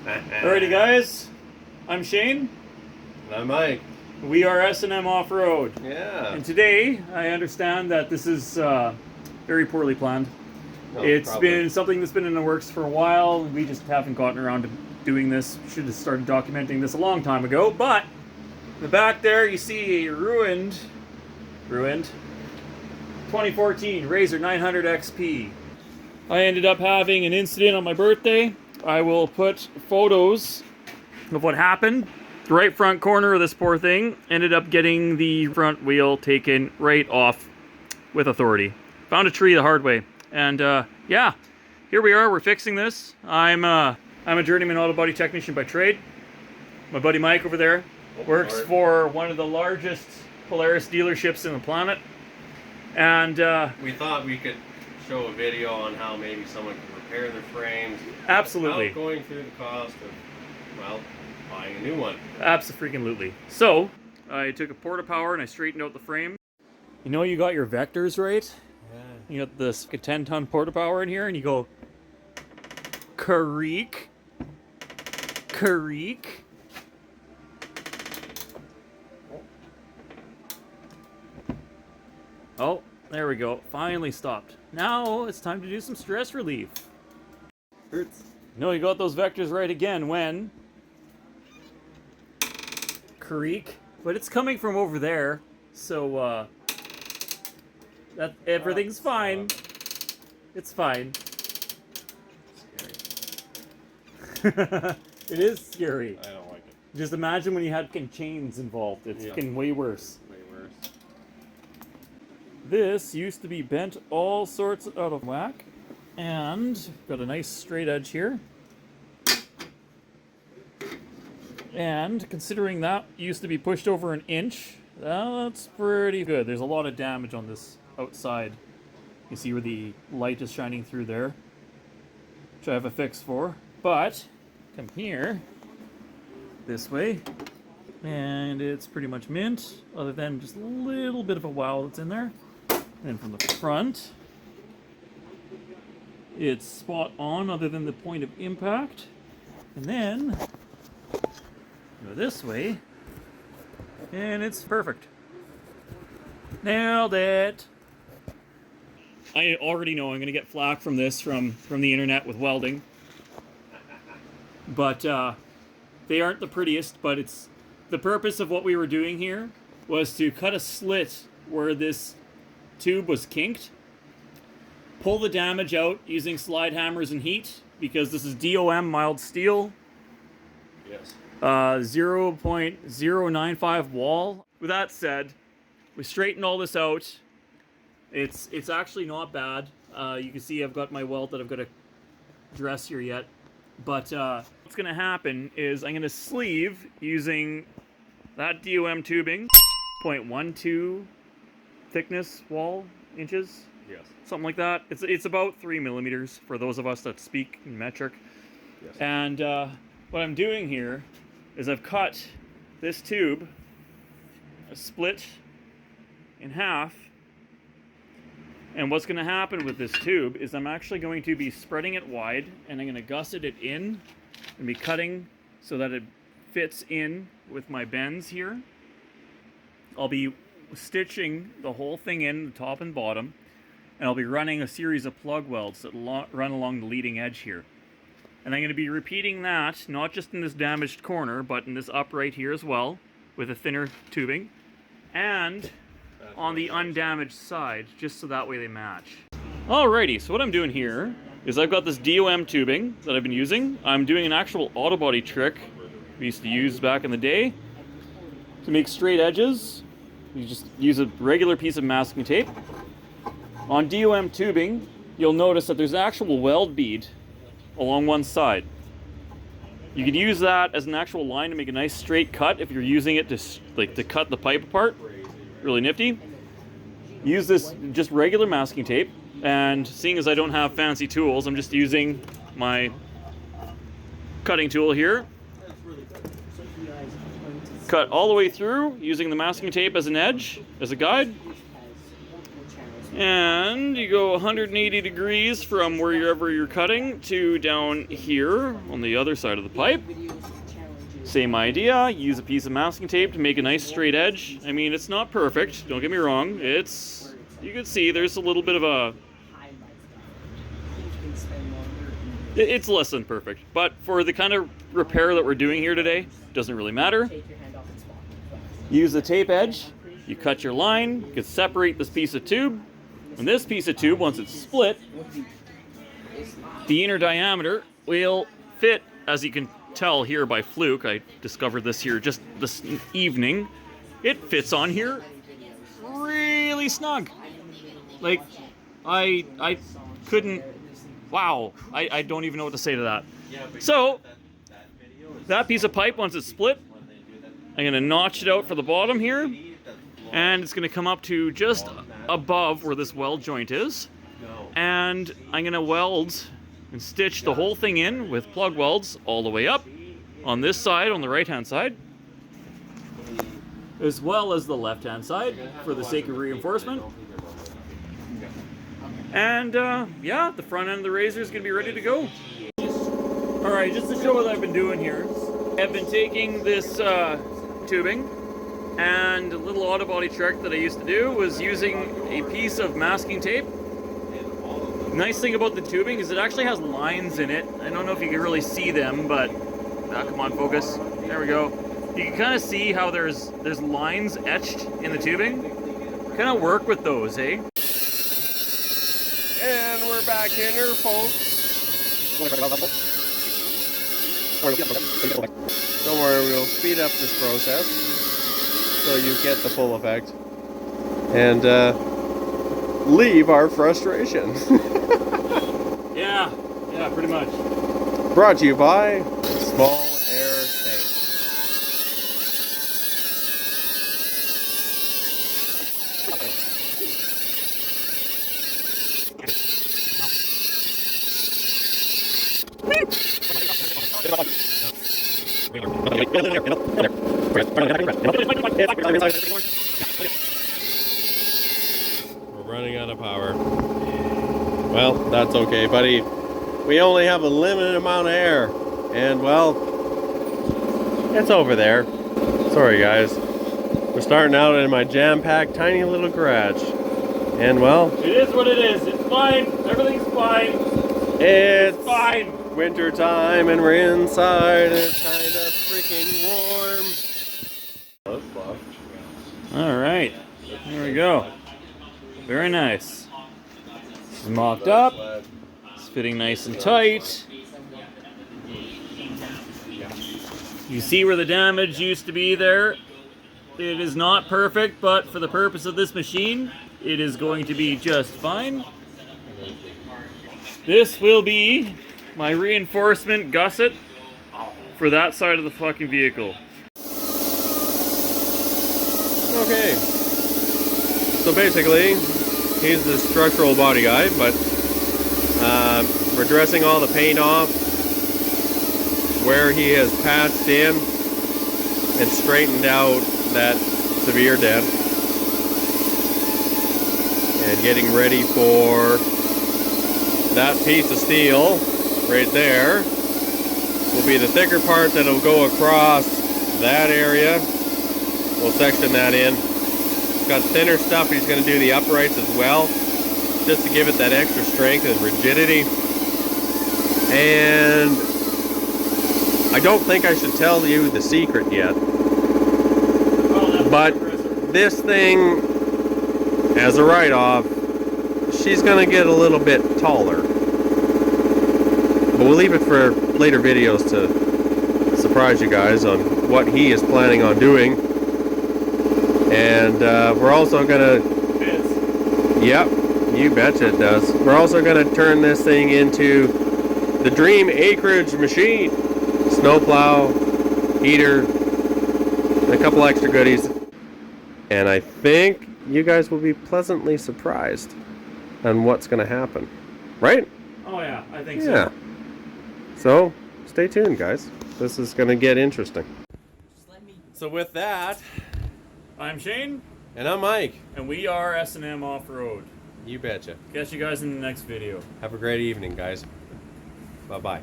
Alrighty guys, I'm Shane. And I'm Mike. We are S&M Off-Road. Yeah. And today, I understand that this is very poorly planned. It's probably been something that's been in the works for a while. We just haven't gotten around to doing this. Should have started documenting this a long time ago. But, in the back there, you see a ruined 2014 RZR 900 XP. I ended up having an incident on my birthday. I will put photos of what happened. The right front corner of this poor thing ended up getting the front wheel taken right off with authority. Found a tree the hard way. And yeah, here we are, we're fixing this. I'm a journeyman auto body technician by trade. My buddy Mike over there works for one of the largest Polaris dealerships in the planet. And we thought we could show a video on how maybe someone could repair their frames. Absolutely. Without going through the cost of, well, buying a new one. Absolutely. So, I took a porta power and I straightened out the frame. You know you got your vectors right? Yeah. You got this 10-ton porta power in here and you go creak, creak. Oh, there we go. Finally stopped. Now it's time to do some stress relief. Hurts. No, you got those vectors right again when creak, but it's coming from over there, so that everything's fine. It's fine. Scary. It is scary. I don't like it. Just imagine when you had chains involved. It's fucking way worse. Way worse. This used to be bent all sorts out of whack, and got a nice straight edge here. And considering that used to be pushed over an inch, that's pretty good. There's a lot of damage on this outside. You see where the light is shining through there, which I have a fix for. But come here, this way, and it's pretty much mint, other than just a little bit of a wow that's in there. And then from the front, it's spot on other than the point of impact. And then go this way, and it's perfect. Nailed it. I already know I'm gonna get flack from this from the internet with welding, but they aren't the prettiest. But it's the purpose of what we were doing here was to cut a slit where this tube was kinked, pull the damage out using slide hammers and heat, because this is DOM mild steel. Yes. 0.095 wall. With that said, we straightened all this out. It's actually not bad. You can see I've got my welt that I've got to dress here yet. But what's going to happen is I'm going to sleeve using that DOM tubing, 0.12 thickness wall inches. Yes. Something like that. It's about 3 millimeters for those of us that speak in metric. Yes. And what I'm doing here is I've cut this tube, split in half, and what's going to happen with this tube is I'm actually going to be spreading it wide, and I'm going to gusset it in and be cutting so that it fits in with my bends here. I'll be stitching the whole thing in, the top and bottom, and I'll be running a series of plug welds that run along the leading edge here. And I'm going to be repeating that, not just in this damaged corner, but in this upright here as well, with a thinner tubing, and on the undamaged side, just so that way they match. Alrighty, so what I'm doing here is I've got this DOM tubing that I've been using. I'm doing an actual auto body trick we used to use back in the day to make straight edges. You just use a regular piece of masking tape. On DOM tubing, you'll notice that there's an actual weld bead along one side. You could use that as an actual line to make a nice straight cut if you're using it to cut the pipe apart. Really nifty. Use this just regular masking tape, and seeing as I don't have fancy tools, I'm just using my cutting tool here. Cut all the way through using the masking tape as an edge, as a guide. And you go 180 degrees from wherever you're cutting to down here on the other side of the pipe. Same idea, use a piece of masking tape to make a nice straight edge. I mean, it's not perfect, don't get me wrong. You can see there's a little bit of a... It's less than perfect, but for the kind of repair that we're doing here today, doesn't really matter. Use the tape edge, you cut your line, you can separate this piece of tube, and this piece of tube, once it's split, the inner diameter will fit, as you can tell here by fluke. I discovered this here just this evening. It fits on here really snug. Like, I couldn't, wow, I don't even know what to say to that. So, that piece of pipe, once it's split, I'm gonna notch it out for the bottom here, and it's gonna come up to just above where this weld joint is, and I'm gonna weld and stitch the whole thing in with plug welds all the way up on this side, on the right hand side, as well as the left hand side for the sake of reinforcement. And yeah, the front end of the RZR is gonna be ready to go. All right, just to show what I've been doing here, I've been taking this tubing, and a little auto body trick that I used to do was using a piece of masking tape. Nice thing about the tubing is it actually has lines in it. I don't know if you can really see them, but come on, focus. There we go. You can kind of see how there's lines etched in the tubing. Kind of work with those, eh? And we're back here, folks. Don't worry, we'll speed up this process so you get the full effect and leave our frustration. Yeah, pretty much. Brought to you by Small Air Tank. We're running out of power. Well, that's okay, buddy. We only have a limited amount of air. And, well, it's over there. Sorry, guys. We're starting out in my jam-packed, tiny little garage. And, well... It is what it is. It's fine. Everything's fine. It's fine. Winter time and we're inside and it's kind of freaking warm. All right, there we go. Very nice. It's mocked up. It's fitting nice and tight. You see where the damage used to be there. It is not perfect, but for the purpose of this machine, it is going to be just fine. This will be my reinforcement gusset for that side of the fucking vehicle. Okay. So basically, he's the structural body guy, but we're dressing all the paint off where he has patched in and straightened out that severe dent. And getting ready for that piece of steel right there will be the thicker part that'll go across that area. We'll section that in. It's got thinner stuff. He's going to do the uprights as well, just to give it that extra strength and rigidity. And I don't think I should tell you the secret yet, but this thing, as a write-off, she's going to get a little bit taller. But we'll leave it for later videos to surprise you guys on what he is planning on doing. And we're also going to... Yep, you betcha it does. We're also going to turn this thing into the dream acreage machine. Snowplow, heater, and a couple extra goodies. And I think you guys will be pleasantly surprised on what's going to happen. Right? Oh yeah, I think Yeah. So, stay tuned, guys. This is going to get interesting. So with that, I'm Shane. and I'm Mike. And we are S&M Off-Road. You betcha. Catch you guys in the next video. Have a great evening, guys. Bye-bye.